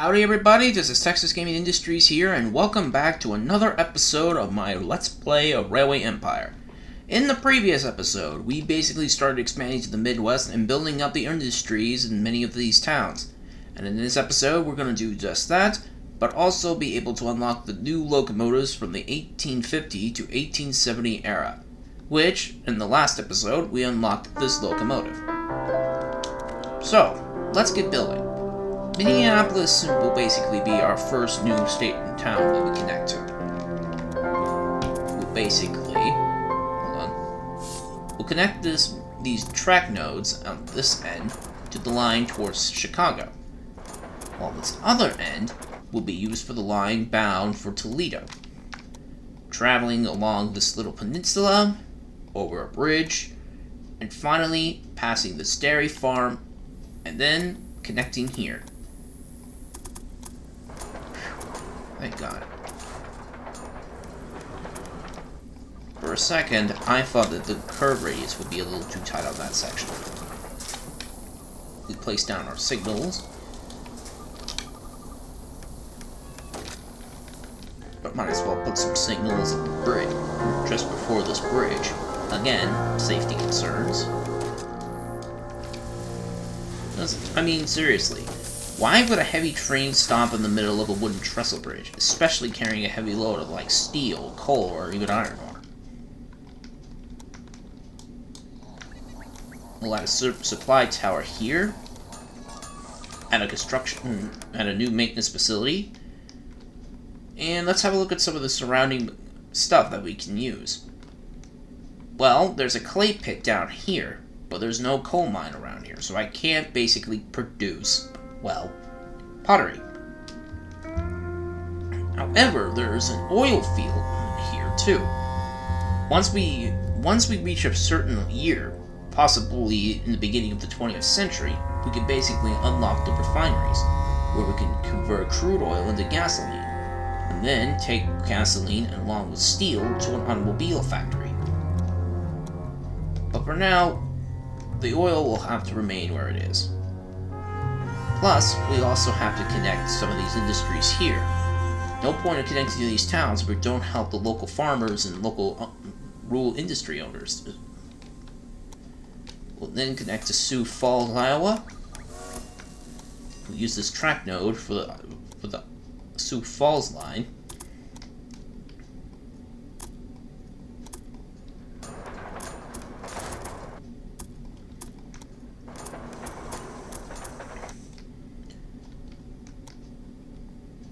Howdy everybody, this is Texas Gaming Industries here, and welcome back to another episode of my Let's Play of Railway Empire. In the previous episode, we basically started expanding to the Midwest and building up the industries in many of these towns. And in this episode, we're going to do just that, but also be able to unlock the new locomotives from the 1850 to 1870 era, which, in the last episode, we unlocked this locomotive. So, let's get building. Minneapolis will basically be our first new state and town that we connect to. We'll connect these track nodes on this end to the line towards Chicago, while this other end will be used for the line bound for Toledo, traveling along this little peninsula, over a bridge, and finally passing this dairy farm, and then connecting here. Thank God. For a second, I thought that the curve radius would be a little too tight on that section. We place down our signals. But might as well put some signals at the bridge, just before this bridge. Again, safety concerns. I mean, seriously. Why would a heavy train stop in the middle of a wooden trestle bridge, especially carrying a heavy load of like steel, coal, or even iron ore? We'll add a supply tower here, add a new maintenance facility, and let's have a look at some of the surrounding stuff that we can use. Well, there's a clay pit down here, but there's no coal mine around here, so I can't basically produce, well, pottery. However, there's an oil field here too. Once we reach a certain year, possibly in the beginning of the 20th century, we can basically unlock the refineries, where we can convert crude oil into gasoline, and then take gasoline along with steel to an automobile factory. But for now, the oil will have to remain where it is. Plus, we also have to connect some of these industries here. No point in connecting to these towns if we don't help the local farmers and local rural industry owners. We'll then connect to Sioux Falls, Iowa. We'll use this track node for the Sioux Falls line.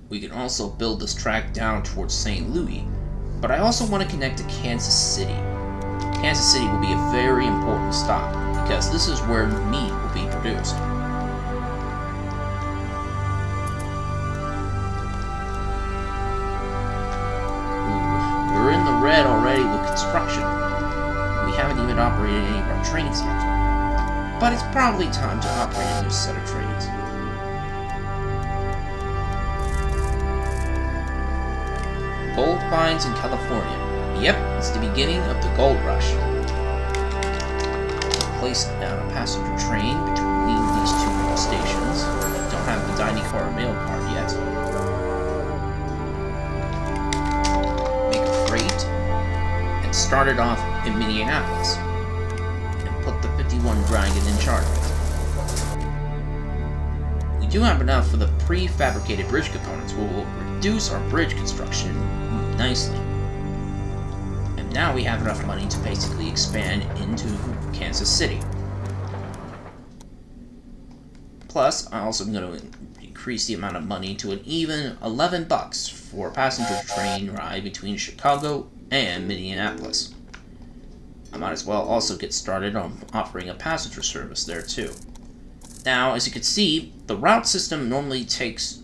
We can also build this track down towards St. Louis, but I also want to connect to Kansas City. Kansas City will be a very important stop, because this is where meat will be produced. Ooh, we're in the red already with construction. We haven't even operated any of our trains yet, but it's probably time to operate a new set of trains. Gold finds in California. Yep, it's the beginning of the gold rush. Place down a passenger train between these two stations. Don't have the dining car or mail car yet. Make a freight and start it off in Minneapolis. And put the 51 Dragon in charge of it. We do have enough for the prefabricated bridge components, which will reduce our bridge construction nicely. And now we have enough money to basically expand into Kansas City. Plus, I'm also going to increase the amount of money to an even $11 for a passenger train ride between Chicago and Minneapolis. I might as well also get started on offering a passenger service there too. Now, as you can see, the route system normally takes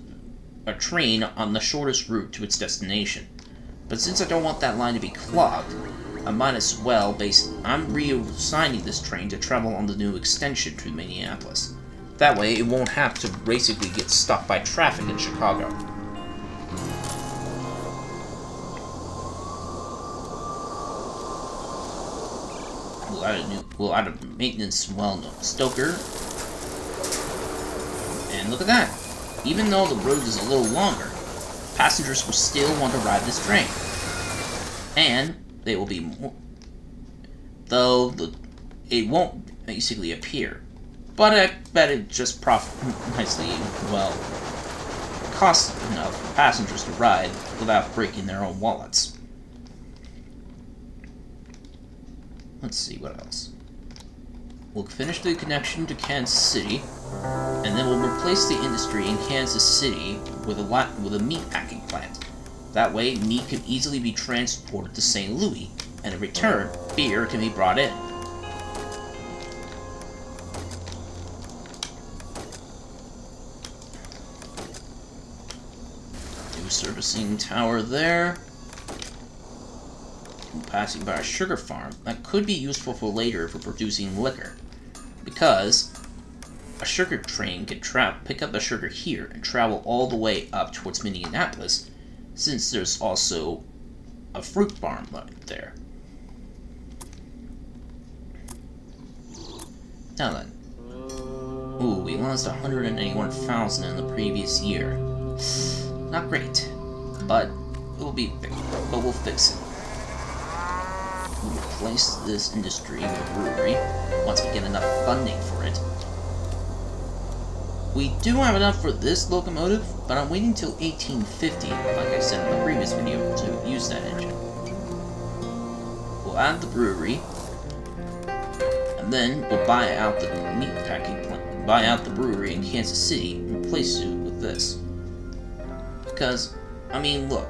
a train on the shortest route to its destination. But since I don't want that line to be clogged, I might as well I'm reassigning this train to travel on the new extension to Minneapolis. That way, it won't have to basically get stuck by traffic in Chicago. We'll add a maintenance well-known stoker. And look at that! Even though the road is a little longer, passengers will still want to ride this train. And they will be more... Though it won't basically appear. But I bet it just nicely, well, costs enough for passengers to ride without breaking their own wallets. Let's see what else. We'll finish the connection to Kansas City, and then we'll replace the industry in Kansas City with a meat packing plant. That way, meat can easily be transported to St. Louis, and in return, beer can be brought in. New servicing tower there. Passing by a sugar farm that could be useful for later for producing liquor, because a sugar train can pick up the sugar here and travel all the way up towards Minneapolis, since there's also a fruit farm right there. Now then, ooh, we lost 181,000 in the previous year. Not great, but we'll fix it. We'll replace this industry with a brewery once we get enough funding for it. We do have enough for this locomotive, but I'm waiting till 1850, like I said in the previous video, to use that engine. We'll add the brewery, and then we'll buy out the meat packing plant, buy out the brewery in Kansas City, and replace it with this. Because, I mean, look,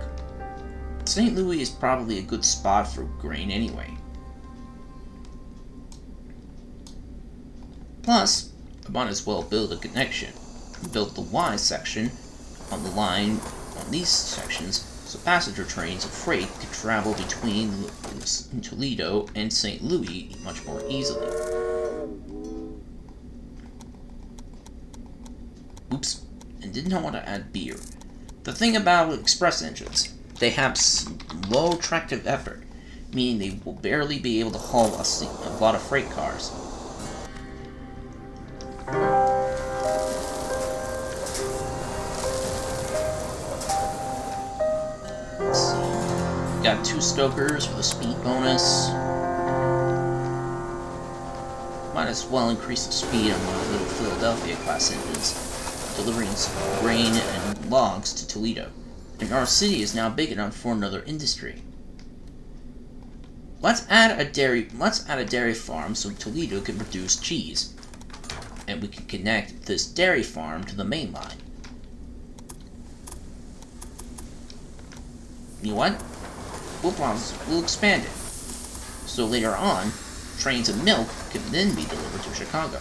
St. Louis is probably a good spot for grain anyway. Plus, I might as well build a connection. Build the Y section on the line on these sections so passenger trains of freight can travel between Toledo and St. Louis much more easily. Oops, and did not want to add beer. The thing about express engines, they have low tractive effort, meaning they will barely be able to haul a lot of freight cars. Let's see. Got 2 stokers for the speed bonus. Might as well increase the speed on one of the little Philadelphia class engines, delivering some grain and logs to Toledo. And our city is now big enough for another industry. Let's add a dairy farm so Toledo can produce cheese. And we can connect this dairy farm to the main line. You know what? We'll expand it. So later on, trains of milk can then be delivered to Chicago.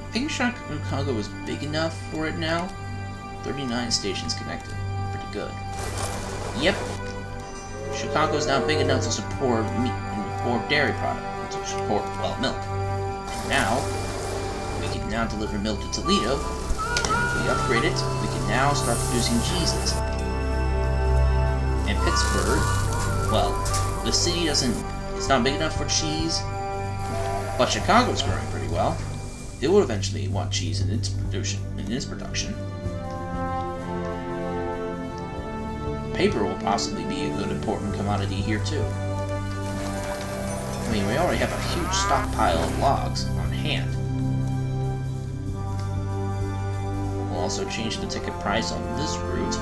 I think Chicago is big enough for it now. 39 stations connected. Pretty good. Yep. Chicago's now big enough to support meat and support dairy products. To support, well, milk. And now, we can now deliver milk to Toledo. And if we upgrade it, we can now start producing cheeses. And Pittsburgh, well, the city it's not big enough for cheese. But Chicago's growing pretty well. It will eventually want cheese in its production. Paper will possibly be a good important commodity here too. I mean, we already have a huge stockpile of logs on hand. We'll also change the ticket price on this route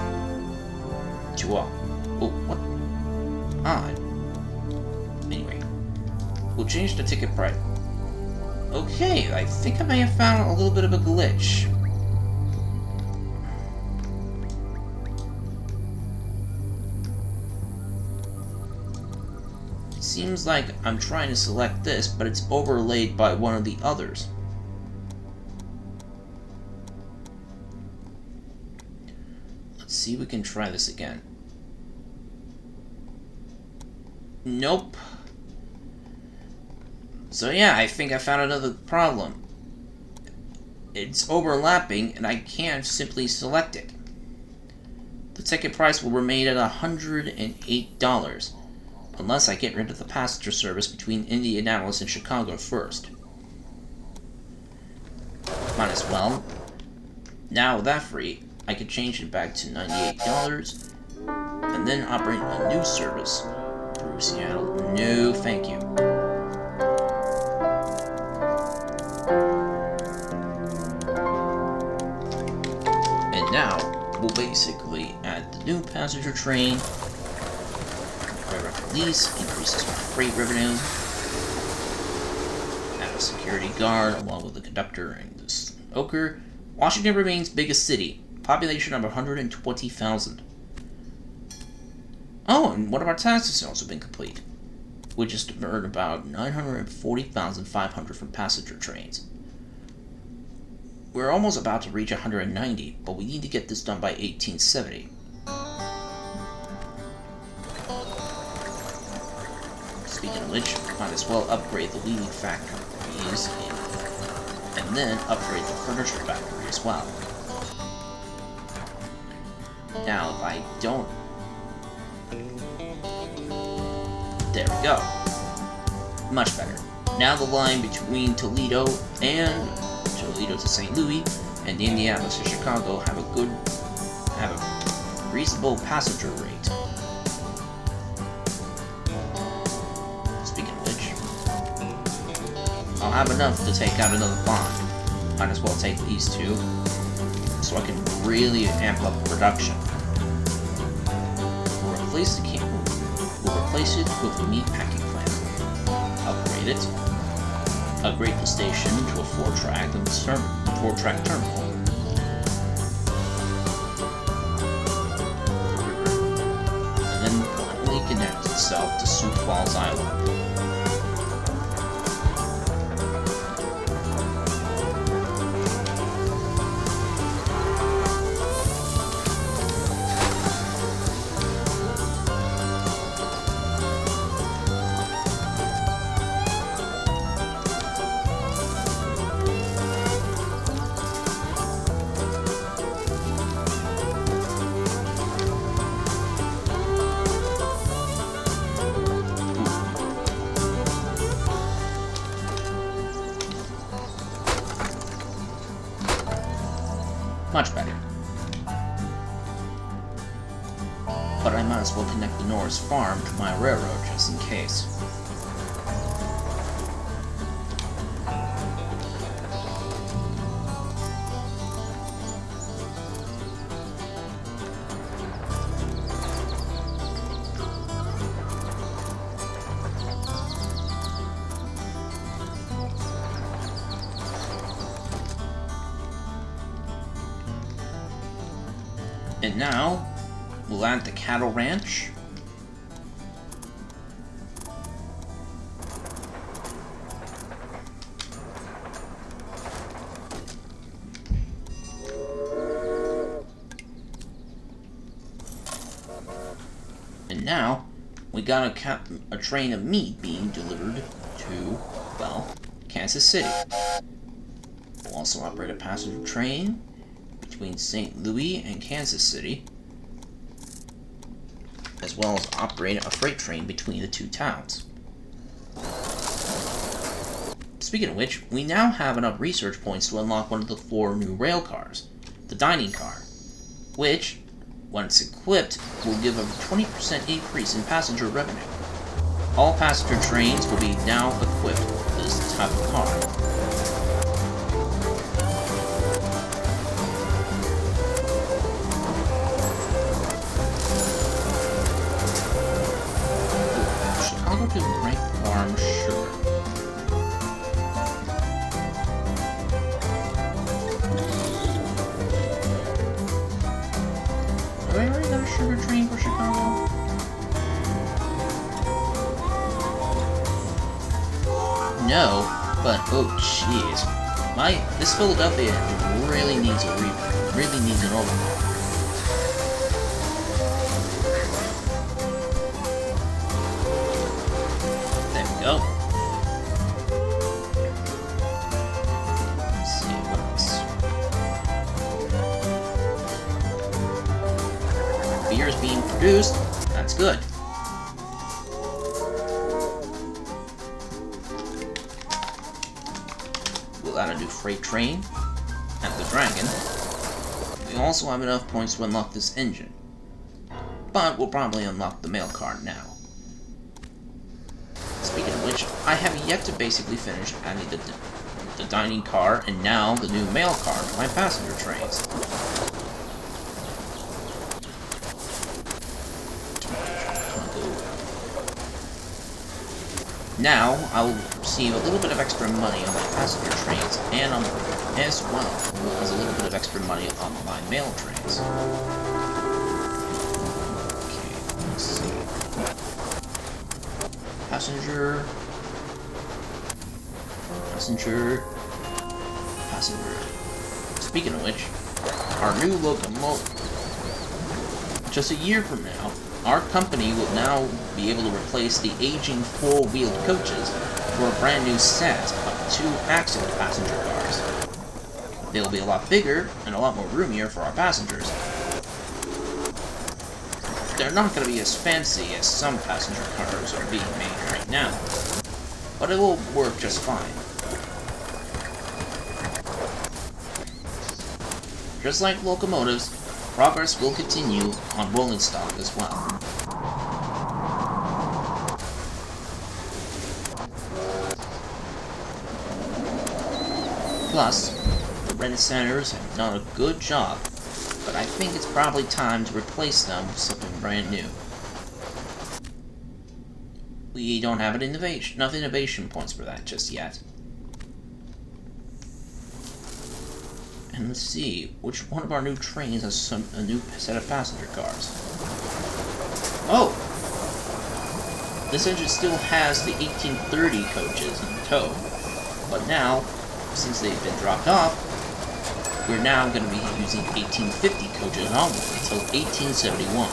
to what? Odd. Anyway, we'll change the ticket price. Okay, I think I may have found a little bit of a glitch. It seems like I'm trying to select this, but it's overlaid by one of the others. Let's see if we can try this again. Nope. So yeah, I think I found another problem. It's overlapping, and I can't simply select it. The ticket price will remain at $108, unless I get rid of the passenger service between Indianapolis and Chicago first. Might as well. Now with that free, I could change it back to $98, and then operate a new service through Seattle. No, thank you. And now, we'll basically add the new passenger train. Direct release increases my freight revenue. Add a security guard along with the conductor and the smoker. Washington remains biggest city. Population of 120,000. Oh, and one of our taxes has also been complete. We just earned about 940,500 from passenger trains. We're almost about to reach 190, but we need to get this done by 1870. Speaking of which, might as well upgrade the weaving factories and then upgrade the furniture factory as well. Now, if I don't... There we go. Much better. Now the line between Toledo to St. Louis and Indianapolis to Chicago have a reasonable passenger rate. Speaking of which, I'll have enough to take out another bond. Might as well take these two, so I can really amp up production. We'll replace it with the meat packing plant. Upgrade it. Upgrade the station to a 4-track terminal. And then finally connect itself to Sioux Falls, Iowa. Much better. But I might as well connect the Norris farm to my railroad just in case. And now, we'll add the cattle ranch. And now, we got a train of meat being delivered to, well, Kansas City. We'll also operate a passenger train between St. Louis and Kansas City, as well as operate a freight train between the two towns. Speaking of which, we now have enough research points to unlock one of the 4 new rail cars, the dining car, which, when it's equipped, will give a 20% increase in passenger revenue. All passenger trains will be now equipped with this type of car. To Rank Farm Sugar. Do I already got a sugar train for Chicago? No, but oh jeez, this Philadelphia really needs an overhaul. Go. Let's see what else. beer is being produced. That's good. We'll add a new freight train at the Dragon. We also have enough points to unlock this engine. But we'll probably unlock the mail car now. Speaking of which, I have yet to basically finish adding the dining car and now the new mail car to my passenger trains. Now, I'll receive a little bit of extra money on my passenger trains, and as well as a little bit of extra money on my mail trains. Okay, let's see. Passenger. Speaking of which, our new locomotive. Just a year from now, our company will now be able to replace the aging four-wheeled coaches for a brand new set of 2-axle passenger cars. They'll be a lot bigger and a lot more roomier for our passengers. They're not going to be as fancy as some passenger cars are being made right now, but it will work just fine. Just like locomotives, progress will continue on rolling stock as well. Plus, the Renaissanners have done a good job, but I think it's probably time to replace them with something brand new. We don't have enough innovation points for that just yet. And let's see, which one of our new trains has a new set of passenger cars? Oh! This engine still has the 1830 coaches in tow, but now, since they've been dropped off, we're now going to be using 1850 coaches onward until 1871.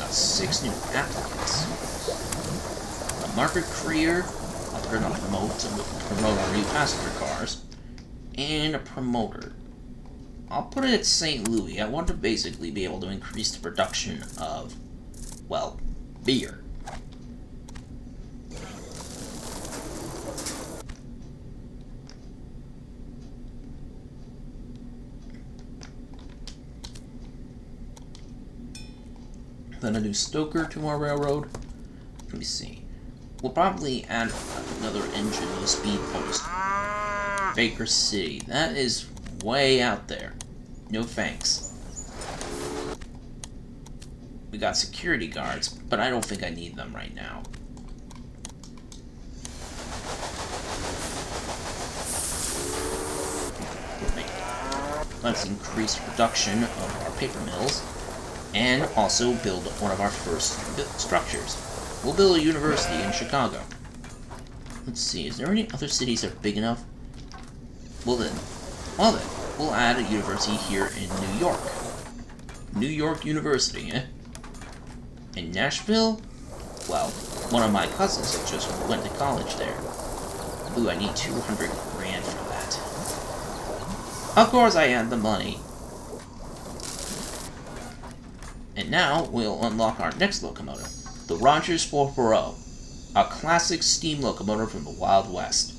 Got 6 new applicants. A market career, we're going to promote our new passenger cars, and a promoter. I'll put it at St. Louis. I want to basically be able to increase the production of, well, beer. Then a new stoker to our railroad. Let me see. We'll probably add another engine to the speed post. Baker City. That is way out there. No thanks. We got security guards, but I don't think I need them right now. Let's increase production of our paper mills, and also build one of our first structures. We'll build a university in Chicago. Let's see, is there any other cities that are big enough? Well then, we'll add a university here in New York. New York University, eh? In Nashville? Well, one of my cousins just went to college there. Ooh, I need 200 grand for that. Of course I had the money. And now, we'll unlock our next locomotive. The Rodger's 440, a classic steam locomotive from the Wild West.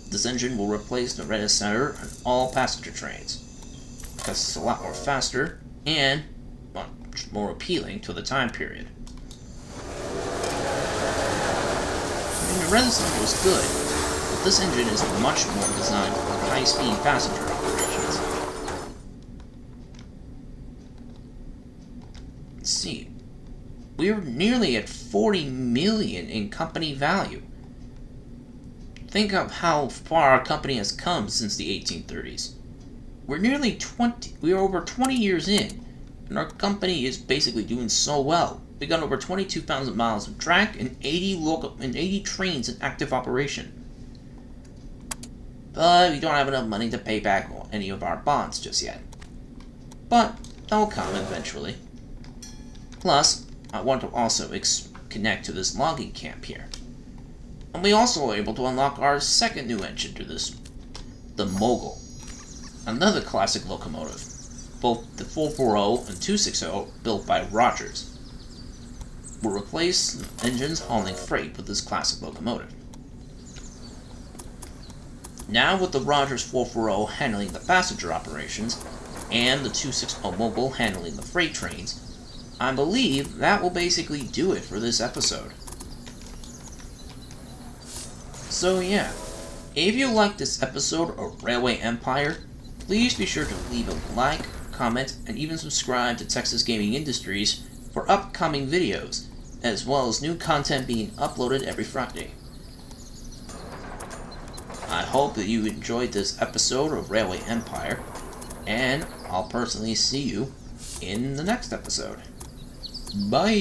This engine will replace the Renaissance on all passenger trains, because it's a lot more faster and much more appealing to the time period. I mean, the Renaissance was good, but this engine is much more designed for high-speed passenger operations. Let's see. We're nearly at 40 million in company value. Think of how far our company has come since the 1830s. We're over 20 years in, and our company is basically doing so well. We got over 22,000 miles of track and 80 trains in active operation. But we don't have enough money to pay back any of our bonds just yet. But that'll come eventually. Plus, I want to also connect to this logging camp here. And we also are able to unlock our second new engine to this, the Mogul. Another classic locomotive. both the 440 and 260 built by Rodgers will replace engines hauling freight with this classic locomotive. Now with the Rodgers 440 handling the passenger operations, and the 260 Mobile handling the freight trains, I believe that will basically do it for this episode. So yeah, if you liked this episode of Railway Empire, please be sure to leave a like, comment, and even subscribe to Texas Gaming Industries for upcoming videos, as well as new content being uploaded every Friday. I hope that you enjoyed this episode of Railway Empire, and I'll personally see you in the next episode. Bye!